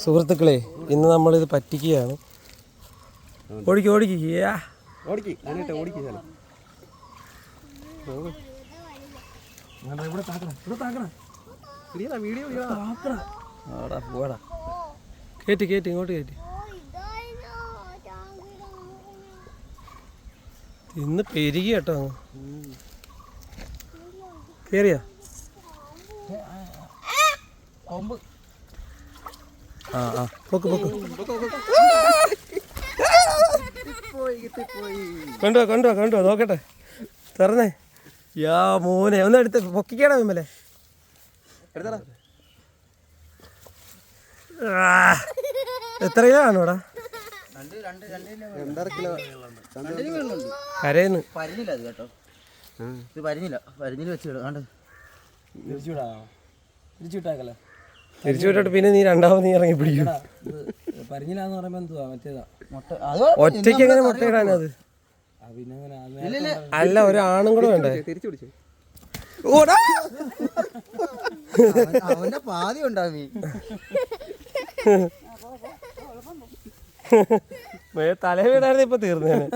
സുഹൃത്തുക്കളെ, ഇന്ന് നമ്മളിത് പറ്റിക്കുകയാണ്. ഓടിക്ക് ഓടിക്ക് കേറ്റി കേറ്റി ഇങ്ങോട്ട് കേറ്റി. ഇന്ന് പെരുകി കേട്ടോ. കേറിയാ പൊക്ക് പൊക്ക് കണ്ടുവാ നോക്കട്ടെ. തുറന്നേ. യാ മോനെ ഒന്ന് എടുത്ത് പൊക്കിക്കടാ വിമലെ. എത്ര കിലോ ആണോടാ? കരയുന്നു. തിരിച്ചു വിട്ടിട്ട് പിന്നെ നീ രണ്ടാമത് നീ ഇറങ്ങി പിടിക്കും. പരിഞ്ഞിലാന്ന് പറയുമ്പോ എന്തുവാ മറ്റേതാ ഒറ്റയ്ക്ക് എങ്ങനെ മുട്ടയിടാനത്? അല്ല, ഒരു ആണും കൂടെ വേണ്ടേ? അവന്റെ പാതി ഉണ്ടാവും. തലേ വീടായിരുന്നു ഇപ്പൊ തീർന്നേനെ.